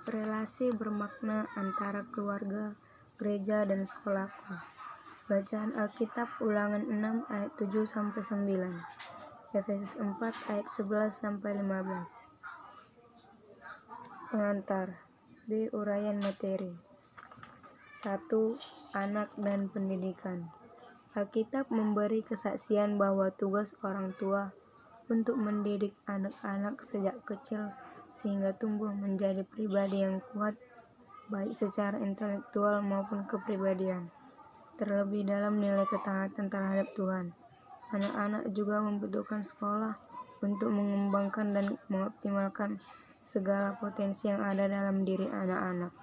Relasi bermakna antara keluarga, gereja, dan sekolahku. Bacaan Alkitab Ulangan 6 ayat 7-9, Efesus 4 ayat 11-15. Pengantar. B. Uraian materi. 1. Anak dan pendidikan. Alkitab memberi kesaksian bahwa tugas orang tua untuk mendidik anak-anak sejak kecil sehingga tumbuh menjadi pribadi yang kuat, baik secara intelektual maupun kepribadian. Terlebih dalam nilai ketaatan terhadap Tuhan. Anak-anak juga membutuhkan sekolah untuk mengembangkan dan mengoptimalkan segala potensi yang ada dalam diri anak-anak,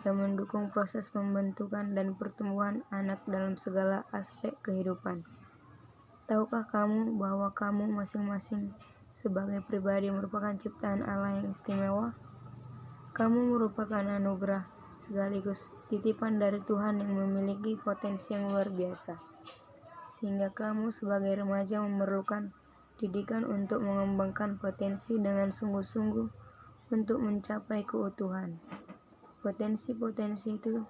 yang mendukung proses pembentukan dan pertumbuhan anak dalam segala aspek kehidupan. Tahukah kamu bahwa kamu masing-masing sebagai pribadi merupakan ciptaan Allah yang istimewa? Kamu merupakan anugerah sekaligus titipan dari Tuhan yang memiliki potensi yang luar biasa, sehingga kamu sebagai remaja memerlukan didikan untuk mengembangkan potensi dengan sungguh-sungguh untuk mencapai keutuhan. Potensi-potensi itu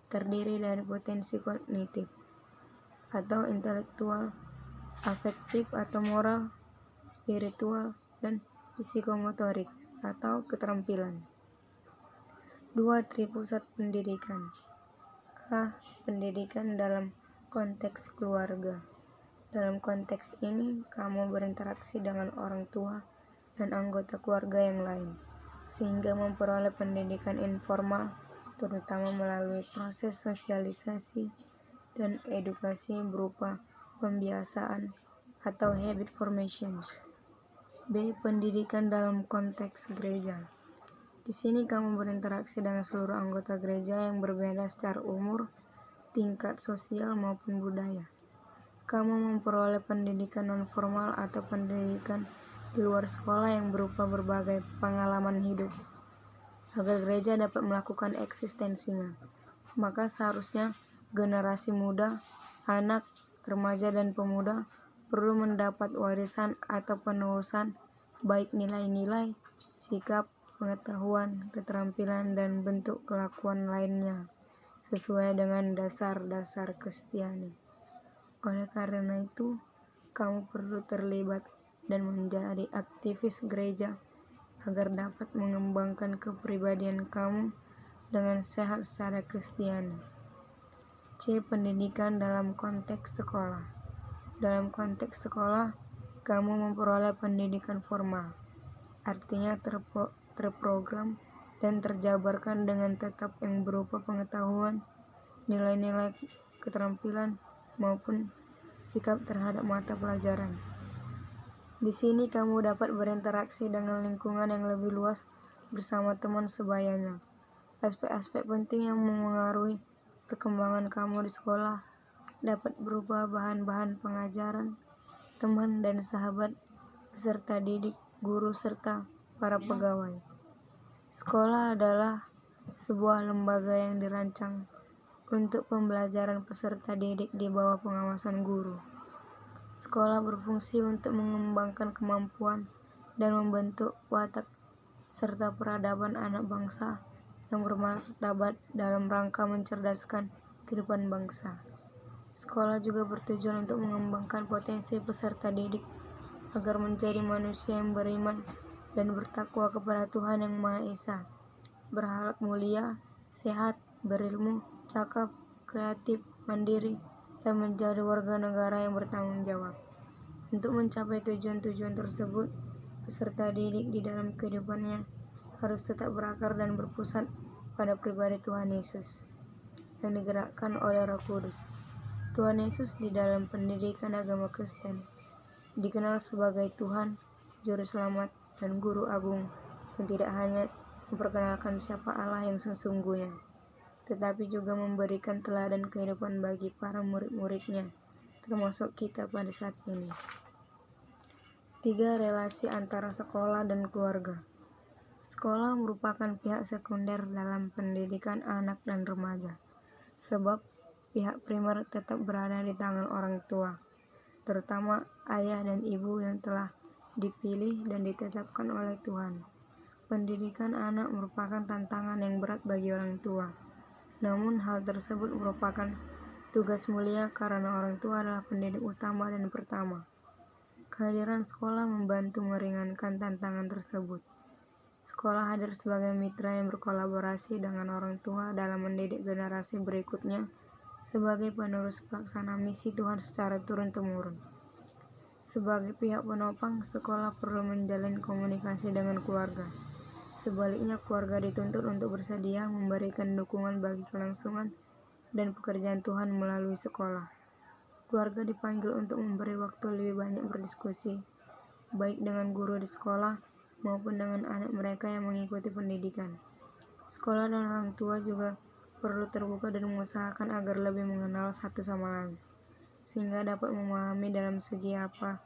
terdiri dari potensi kognitif atau intelektual, afektif atau moral, spiritual, dan psikomotorik atau keterampilan. 2. Tripusat pendidikan. A. Pendidikan dalam konteks keluarga. Dalam konteks ini, kamu berinteraksi dengan orang tua dan anggota keluarga yang lain, sehingga memperoleh pendidikan informal, terutama melalui proses sosialisasi dan edukasi berupa pembiasaan atau habit formations. B. Pendidikan dalam konteks gereja. Di sini kamu berinteraksi dengan seluruh anggota gereja yang berbeda secara umur, tingkat sosial maupun budaya. Kamu memperoleh pendidikan non-formal atau pendidikan di luar sekolah yang berupa berbagai pengalaman hidup, agar gereja dapat melakukan eksistensinya. Maka seharusnya generasi muda, anak, remaja, dan pemuda perlu mendapat warisan atau penerusan baik nilai-nilai, sikap, pengetahuan, keterampilan, dan bentuk kelakuan lainnya sesuai dengan dasar-dasar Kristiani. Oleh karena itu, kamu perlu terlibat dan menjadi aktivis gereja agar dapat mengembangkan kepribadian kamu dengan sehat secara Kristiani. C. Pendidikan dalam konteks sekolah. Dalam konteks sekolah, kamu memperoleh pendidikan formal, artinya terprogram dan terjabarkan dengan tetap yang berupa pengetahuan, nilai-nilai, keterampilan, maupun sikap terhadap mata pelajaran. Di sini kamu dapat berinteraksi dengan lingkungan yang lebih luas bersama teman sebayanya. Aspek-aspek penting yang memengaruhi perkembangan kamu di sekolah dapat berupa bahan-bahan pengajaran, teman dan sahabat, peserta didik, guru, serta para pegawai. Sekolah adalah sebuah lembaga yang dirancang untuk pembelajaran peserta didik di bawah pengawasan guru. Sekolah berfungsi untuk mengembangkan kemampuan dan membentuk watak serta peradaban anak bangsa yang bermartabat dalam rangka mencerdaskan kehidupan bangsa. Sekolah juga bertujuan untuk mengembangkan potensi peserta didik agar menjadi manusia yang beriman dan bertakwa kepada Tuhan Yang Maha Esa, berakhlak mulia, sehat, berilmu, cakap, kreatif, mandiri, dan menjadi warga negara yang bertanggung jawab. Untuk mencapai tujuan-tujuan tersebut, peserta didik di dalam kehidupannya harus tetap berakar dan berpusat pada pribadi Tuhan Yesus yang digerakkan oleh Roh Kudus. Tuhan Yesus di dalam pendidikan agama Kristen dikenal sebagai Tuhan, Juru Selamat, dan Guru Agung yang tidak hanya memperkenalkan siapa Allah yang sesungguhnya, tetapi juga memberikan teladan kehidupan bagi para murid-muridnya, termasuk kita pada saat ini. 3. Relasi antara sekolah dan keluarga. Sekolah merupakan pihak sekunder dalam pendidikan anak dan remaja, sebab pihak primer tetap berada di tangan orang tua, terutama ayah dan ibu yang telah dipilih dan ditetapkan oleh Tuhan. Pendidikan anak merupakan tantangan yang berat bagi orang tua. Namun hal tersebut merupakan tugas mulia karena orang tua adalah pendidik utama dan pertama. Kehadiran sekolah membantu meringankan tantangan tersebut. Sekolah hadir sebagai mitra yang berkolaborasi dengan orang tua dalam mendidik generasi berikutnya sebagai penerus pelaksana misi Tuhan secara turun-temurun. Sebagai pihak penopang, sekolah perlu menjalin komunikasi dengan keluarga. Sebaliknya, keluarga dituntut untuk bersedia memberikan dukungan bagi kelangsungan dan pekerjaan Tuhan melalui sekolah. Keluarga dipanggil untuk memberi waktu lebih banyak berdiskusi, baik dengan guru di sekolah maupun dengan anak mereka yang mengikuti pendidikan. Sekolah dan orang tua juga perlu terbuka dan mengusahakan agar lebih mengenal satu sama lain, sehingga dapat memahami dalam segi apa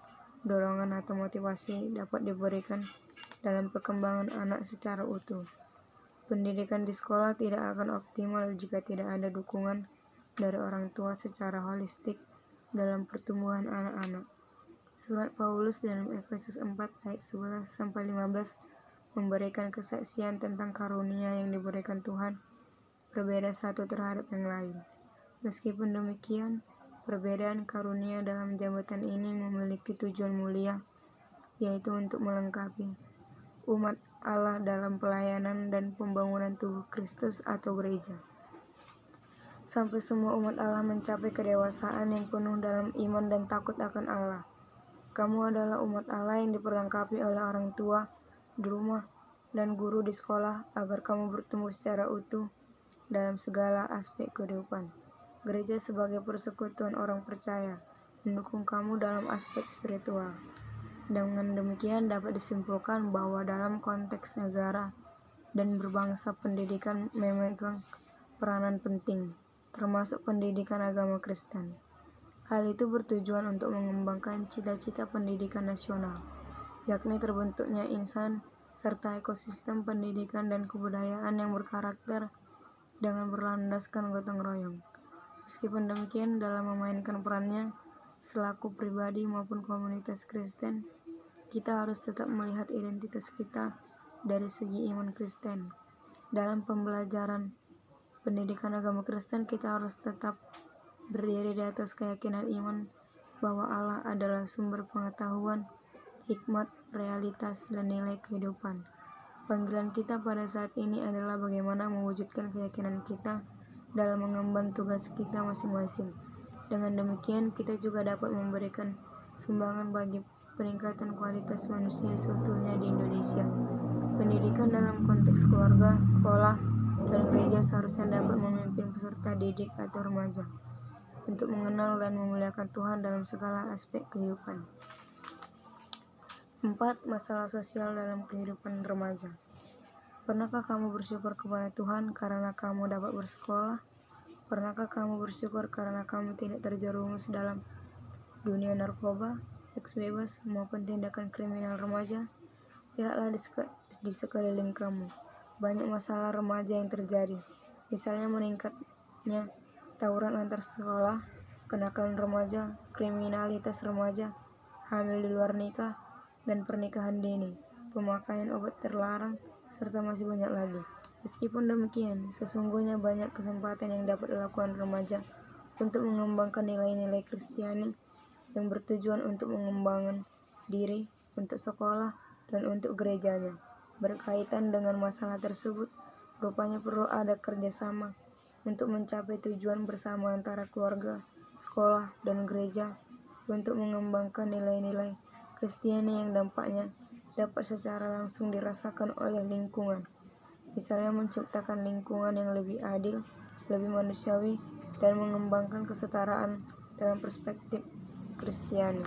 dorongan atau motivasi dapat diberikan dalam perkembangan anak secara utuh. Pendidikan di sekolah tidak akan optimal jika tidak ada dukungan dari orang tua secara holistik dalam pertumbuhan anak-anak. Surat Paulus dalam Efesus 4 ayat 11-15 memberikan kesaksian tentang karunia yang diberikan Tuhan berbeda satu terhadap yang lain. Meskipun demikian, perbedaan karunia dalam jabatan ini memiliki tujuan mulia, yaitu untuk melengkapi umat Allah dalam pelayanan dan pembangunan tubuh Kristus atau gereja, sampai semua umat Allah mencapai kedewasaan yang penuh dalam iman dan takut akan Allah. Kamu adalah umat Allah yang diperlengkapi oleh orang tua di rumah dan guru di sekolah agar kamu bertumbuh secara utuh dalam segala aspek kehidupan. Gereja sebagai persekutuan orang percaya mendukung kamu dalam aspek spiritual. Dengan demikian dapat disimpulkan bahwa dalam konteks negara dan berbangsa, pendidikan memegang peranan penting, termasuk pendidikan agama Kristen. Hal itu bertujuan untuk mengembangkan cita-cita pendidikan nasional, yakni terbentuknya insan serta ekosistem pendidikan dan kebudayaan yang berkarakter dengan berlandaskan gotong royong. Meskipun demikian, dalam memainkan perannya selaku pribadi maupun komunitas Kristen, kita harus tetap melihat identitas kita dari segi iman Kristen. Dalam pembelajaran pendidikan agama Kristen, kita harus tetap berdiri di atas keyakinan iman bahwa Allah adalah sumber pengetahuan, hikmat, realitas, dan nilai kehidupan. Panggilan kita pada saat ini adalah bagaimana mewujudkan keyakinan kita dalam mengemban tugas kita masing-masing. Dengan demikian, kita juga dapat memberikan sumbangan bagi peningkatan kualitas manusia seutuhnya di Indonesia. Pendidikan dalam konteks keluarga, sekolah, dan gereja seharusnya dapat memimpin peserta didik atau remaja untuk mengenal dan memuliakan Tuhan dalam segala aspek kehidupan. 4. Masalah sosial dalam kehidupan remaja. Pernahkah kamu bersyukur kepada Tuhan karena kamu dapat bersekolah? Pernahkah kamu bersyukur karena kamu tidak terjerumus dalam dunia narkoba, seks bebas, maupun tindakan kriminal remaja? Lihatlah di sekeliling kamu. Banyak masalah remaja yang terjadi, misalnya meningkatnya tawuran antar sekolah, kenakalan remaja, kriminalitas remaja, hamil di luar nikah, dan pernikahan dini, pemakaian obat terlarang, serta masih banyak lagi. Meskipun demikian, sesungguhnya banyak kesempatan yang dapat dilakukan remaja untuk mengembangkan nilai-nilai Kristiani yang bertujuan untuk mengembangkan diri, untuk sekolah, dan untuk gerejanya. Berkaitan dengan masalah tersebut, rupanya perlu ada kerjasama untuk mencapai tujuan bersama antara keluarga, sekolah, dan gereja untuk mengembangkan nilai-nilai Kristiani yang dampaknya dapat secara langsung dirasakan oleh lingkungan. Misalnya menciptakan lingkungan yang lebih adil, lebih manusiawi, dan mengembangkan kesetaraan dalam perspektif Kristiani.